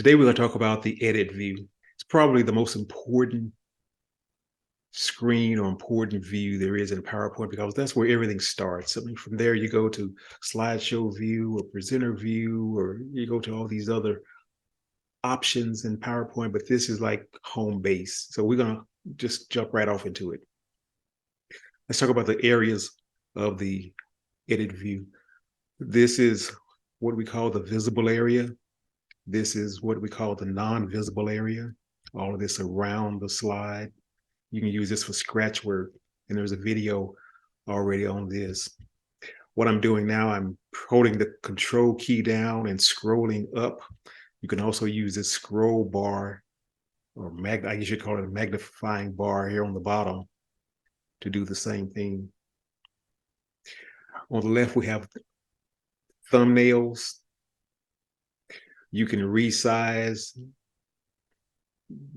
Today we're going to talk about the edit view. It's probably the most important screen or important view there is in PowerPoint because that's where everything starts. I mean, from there you go to slideshow view or presenter view, or you go to all these other options in PowerPoint, but this is like home base. So we're going to just jump right off into it. Let's talk about the areas of the edit view. This is what we call the visible area. This is what we call the non-visible area. All of this around the slide. You can use this for scratch work, and there's a video already on this. What I'm doing now, I'm holding the control key down and scrolling up. You can also use this scroll bar, or I guess you should call it a magnifying bar here on the bottom to do the same thing. On the left, we have thumbnails. You can resize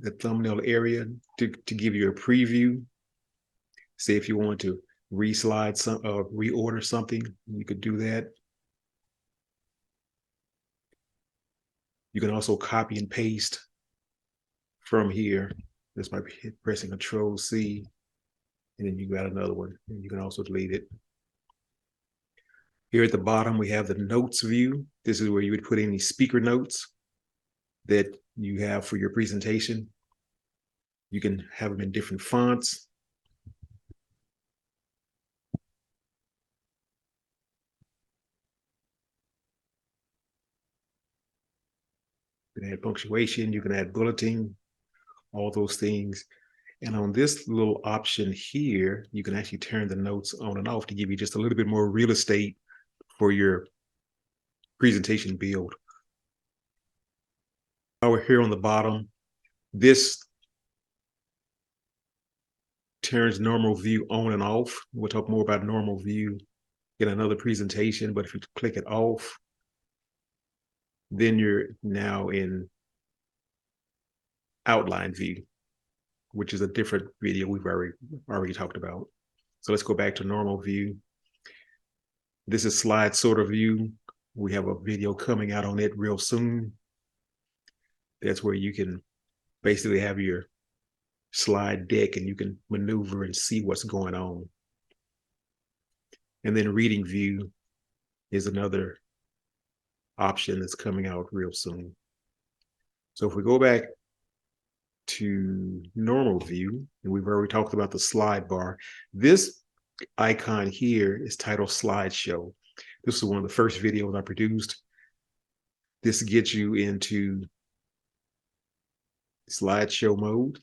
the thumbnail area to give you a preview. Say if you want to reslide some, reorder something, you could do that. You can also copy and paste from here just by pressing Control C, and then you got another one, and you can also delete it. Here at the bottom, we have the notes view. This is where you would put any speaker notes that you have for your presentation. You can have them in different fonts. You can add punctuation, you can add bulleting, all those things. And on this little option here, you can actually turn the notes on and off to give you just a little bit more real estate for your presentation build. Now we're here on the bottom. This turns normal view on and off. We'll talk more about normal view in another presentation, but if you click it off, then you're now in outline view, which is a different video we've already talked about. So let's go back to normal view. This is slide sorter view. We have a video coming out on it real soon. That's where you can basically have your slide deck and you can maneuver and see what's going on. And then reading view is another option that's coming out real soon. So if we go back to normal view, and we've already talked about the slide bar, this icon here is titled slideshow. This is one of the first videos I produced. This gets you into slideshow mode.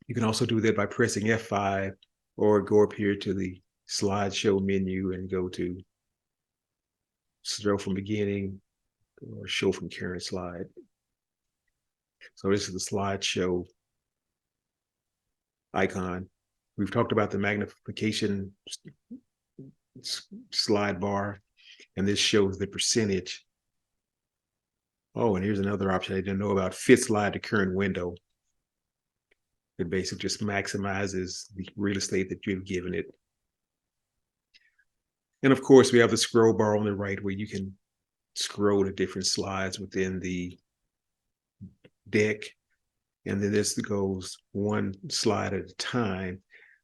You can also do that by pressing F5 or go up here to the slideshow menu and go to show from beginning or show from current slide. So this is the slideshow icon. We've talked about the magnification slide bar, and this shows the percentage. Oh, and here's another option I didn't know about: fit slide to current window. It basically just maximizes the real estate that you've given it. And of course, we have the scroll bar on the right where you can scroll to different slides within the deck. And then this goes one slide at a time,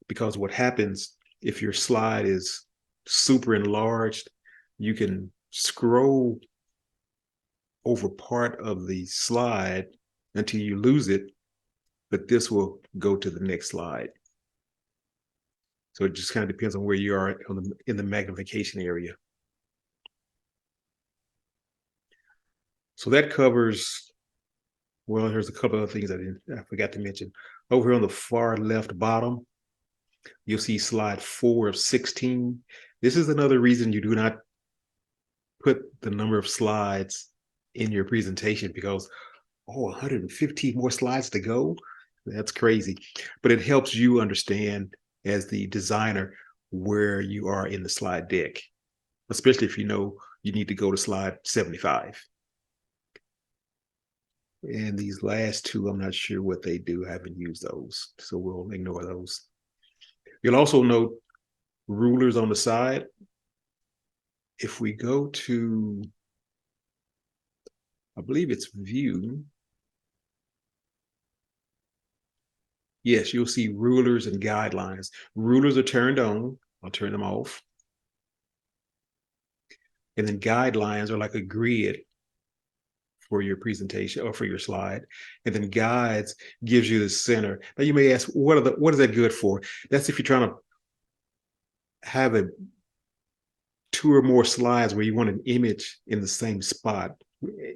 because what happens if your slide is super enlarged, you can scroll over part of the slide until you lose it, but this will go to the next slide. So it just kind of depends on where you are in the magnification area. So that covers, well, there's a couple of things I forgot to mention. Over here on the far left bottom, you'll see slide 4 of 16. This is another reason you do not put the number of slides in your presentation, because 115 more slides to go. That's crazy. But it helps you understand as the designer where you are in the slide deck, especially if you know you need to go to slide 75. And these last two, I'm not sure what they do. I haven't used those, so we'll ignore those. You'll also note rulers on the side. If we go to I believe it's view. Yes, you'll see rulers and guidelines. Rulers are turned on. I'll turn them off. And then guidelines are like a grid for your presentation or for your slide. And then guides gives you the center. Now you may ask, what is that good for? That's if you're trying to have two or more slides where you want an image in the same spot.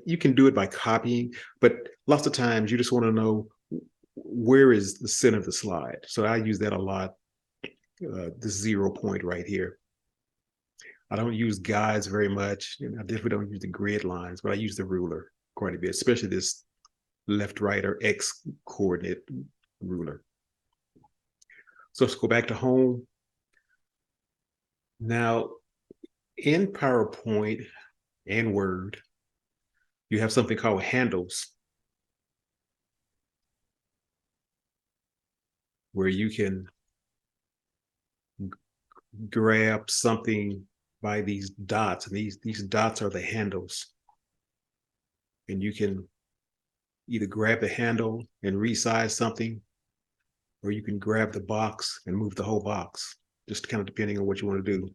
You can do it by copying, but lots of times you just want to know where is the center of the slide. So I use that a lot, this 0 point right here. I don't use guides very much. I definitely don't use the grid lines, but I use the ruler quite a bit, especially this left, right, or X coordinate ruler. So let's go back to home. Now, in PowerPoint and Word, you have something called handles, where you can grab something by these dots, and these dots are the handles. And you can either grab the handle and resize something, or you can grab the box and move the whole box, just kind of depending on what you want to do.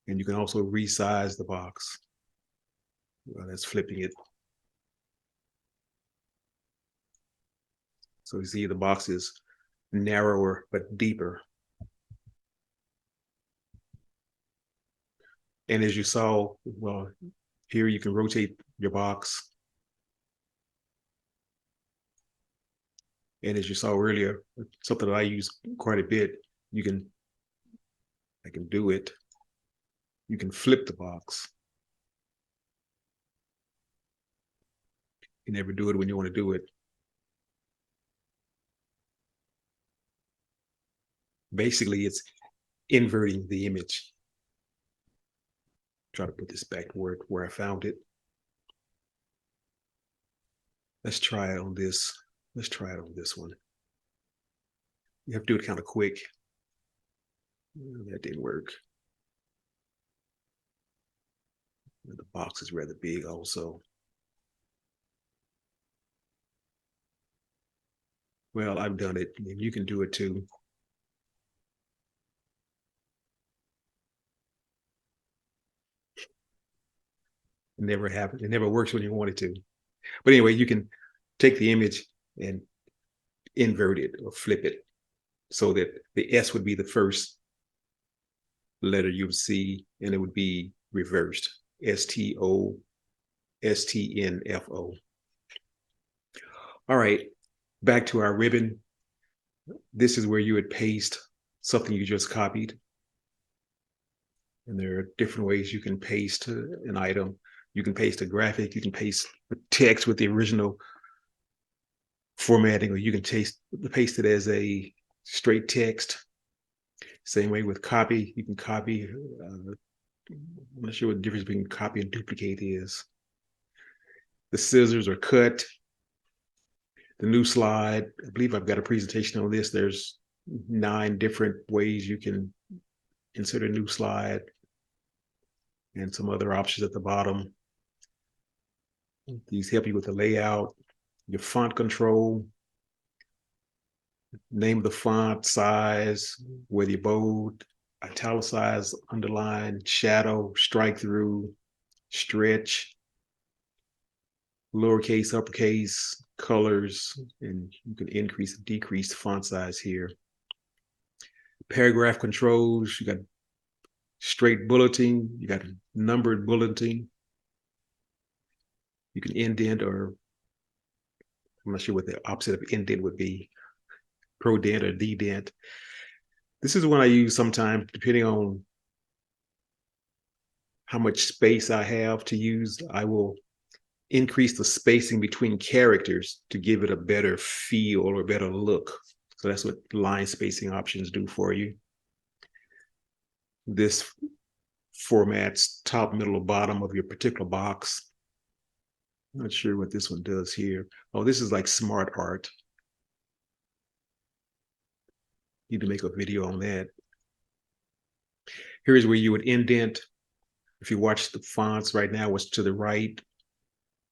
And you can also resize the box. Well, that's flipping it. So you see the box is narrower but deeper. And as you saw, well, here you can rotate your box. And as you saw earlier, something that I use quite a bit, I can do it. You can flip the box. You never do it when you want to do it. Basically, it's inverting the image. Try to put this back to where I found it. Let's try it on this. Let's try it on this one. You have to do it kind of quick. That didn't work. The box is rather big also. Well, I've done it, and you can do it too. It never happens. It never works when you want it to. But anyway, you can take the image and invert it or flip it so that the S would be the first letter you would see, and it would be reversed. S-T-O, S-T-N-F-O. All right, back to our ribbon. This is where you would paste something you just copied. And there are different ways you can paste an item. You can paste a graphic, you can paste text with the original formatting, or you can paste it as a straight text. Same way with copy, you can copy. I'm not sure what the difference between copy and duplicate is. The scissors are cut. The new slide, I believe I've got a presentation on this. There's 9 different ways you can insert a new slide and some other options at the bottom. These help you with the layout, your font control, name of the font, size, whether you bold, italicize, underline, shadow, strike through, stretch, lowercase, uppercase, colors, and you can increase and decrease the font size here. Paragraph controls, you got straight bulleting, you got numbered bulleting. You can indent, or I'm not sure what the opposite of indent would be, prodent or dedent. This is one I use sometimes depending on how much space I have to use. I will increase the spacing between characters to give it a better feel or a better look. So that's what line spacing options do for you. This formats top, middle, or bottom of your particular box. I'm not sure what this one does here. Oh, this is like smart art. Need to make a video on that. Here's where you would indent. If you watch the fonts right now, what's to the right,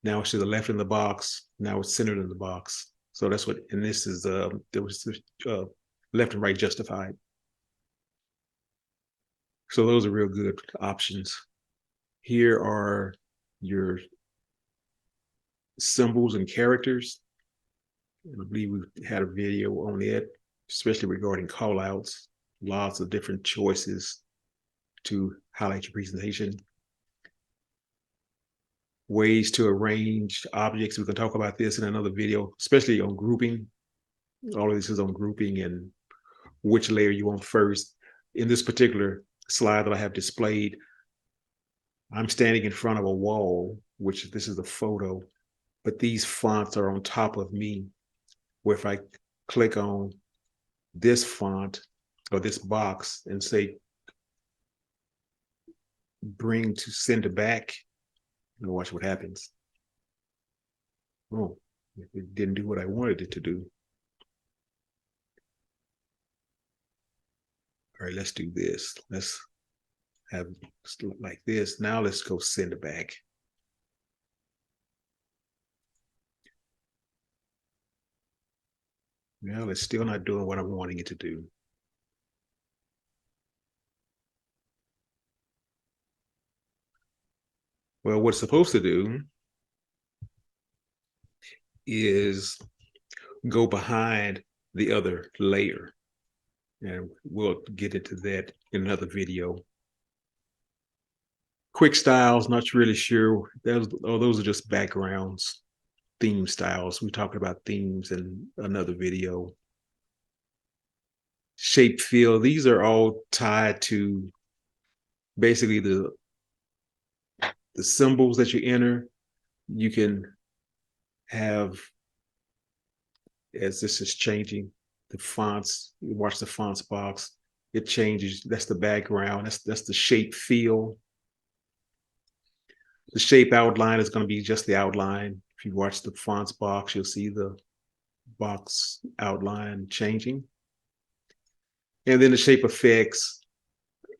Now it's to the left in the box. Now it's centered in the box. So that's what, and this is, there was left and right justified. So those are real good options. Here are your symbols and characters. And I believe we had a video on it, especially regarding callouts. Lots of different choices to highlight your presentation. Ways to arrange objects. We can talk about this in another video, especially on grouping. All of this is on grouping and which layer you want first. In this particular slide that I have displayed, I'm standing in front of a wall, which this is a photo, but these fonts are on top of me. Where if I click on this font or this box and say, bring to center back, and watch what happens. Oh, it didn't do what I wanted it to do. All right, let's do this. Let's have like this. Now let's go center back. Well, it's still not doing what I'm wanting it to do. Well, what it's supposed to do is go behind the other layer. And we'll get into that in another video. Quick styles, not really sure. Those are just backgrounds. Theme styles. We talked about themes in another video. Shape fill. These are all tied to basically the symbols that you enter. You can have, as this is changing, the fonts. You watch the fonts box. It changes. That's the background. That's the shape fill. The shape outline is going to be just the outline. If you watch the fonts box, you'll see the box outline changing. And then the shape effects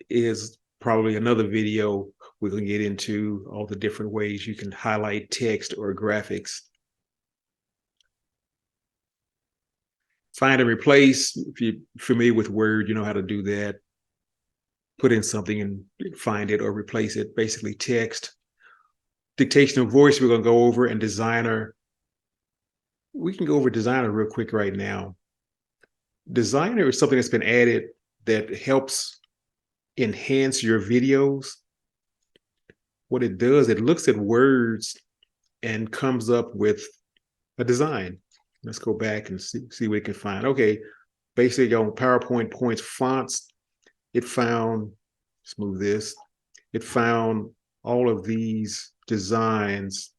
is probably another video. We're going to get into all the different ways you can highlight text or graphics. Find and replace. If you're familiar with Word, you know how to do that. Put in something and find it or replace it. Basically text. Dictation of voice we're going to go over, and designer. We can go over designer real quick right now. Designer is something that's been added that helps enhance your videos. What it does, it looks at words and comes up with a design. Let's go back and see what it can find. Okay, basically on PowerPoint points fonts, it found, let's move this, it found all of these designs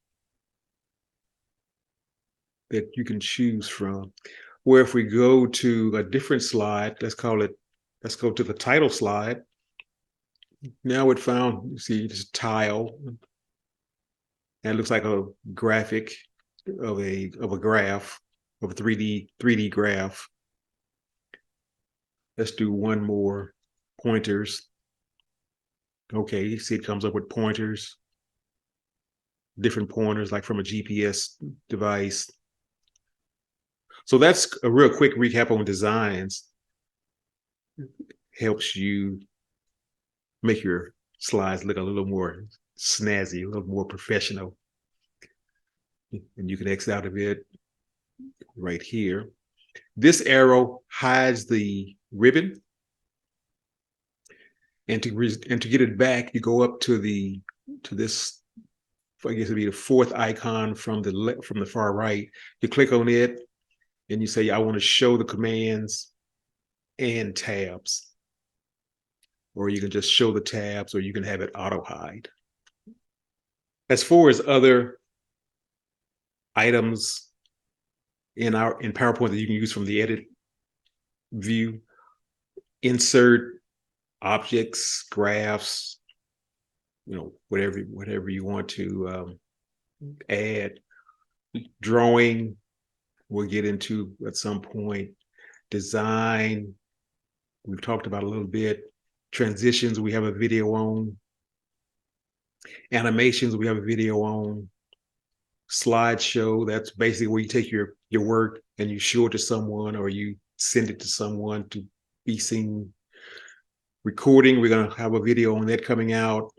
that you can choose from. Where if we go to a different slide, let's go to the title slide. Now it found, you see, this tile, and it looks like a graphic of a graph, of a 3D graph. Let's do one more. Pointers. Okay, you see it comes up with pointers, different pointers like from a GPS device. So that's a real quick recap on designs. Helps you make your slides look a little more snazzy, a little more professional. And you can X out of it right here. This arrow hides the ribbon. And to get it back, you go up to this, I guess it'd be the fourth icon from the far right. You click on it and you say, I want to show the commands and tabs. Or you can just show the tabs, or you can have it auto hide. As far as other items in PowerPoint that you can use from the edit view, insert objects, graphs, whatever you want to add. Drawing, we'll get into at some point. Design, we've talked about a little bit. Transitions, we have a video on. Animations, we have a video on. slideshow. That's basically where you take your work and you show it to someone or you send it to someone to be seen. Recording, we're going to have a video on that coming out.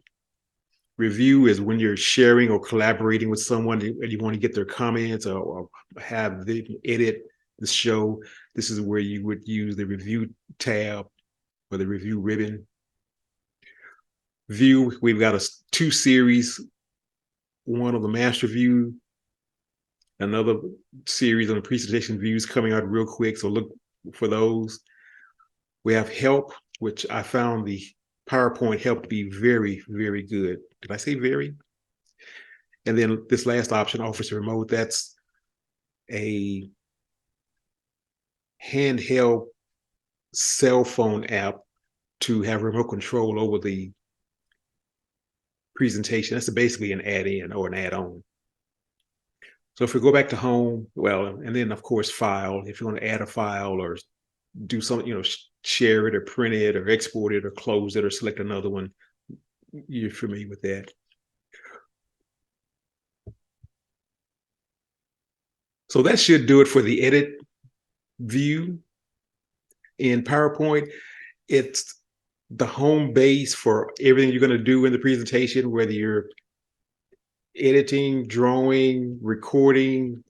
Review is when you're sharing or collaborating with someone and you want to get their comments or have them edit the show. This is where you would use the review tab or the review ribbon. View, we've got two series, one of the master view, another series on the presentation views coming out real quick, so look for those. We have help, which I found the PowerPoint help to be very, very good. Did I say very? And then this last option, Office Remote, that's a handheld cell phone app to have remote control over the presentation. That's basically an add-in or an add-on. So if we go back to home, well, and then of course file, if you want to add a file or do something, share it or print it or export it or close it or select another one, you're familiar with that. So that should do it for the edit view. In PowerPoint, it's the home base for everything you're going to do in the presentation, whether you're editing, drawing, recording,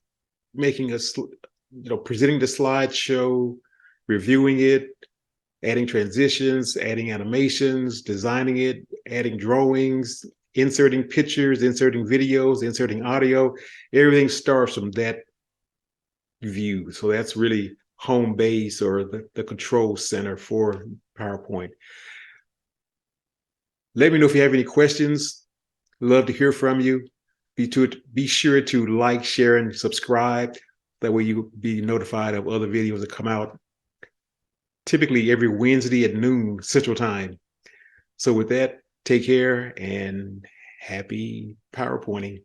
making presenting the slideshow, reviewing it, adding transitions, adding animations, designing it, adding drawings, inserting pictures, inserting videos, inserting audio. Everything starts from that view. So that's really home base or the control center for PowerPoint. Let me know if you have any questions. Love to hear from you. Be sure to like, share, and subscribe. That way you'll be notified of other videos that come out typically every Wednesday at noon Central Time. So with that, take care and happy PowerPointing.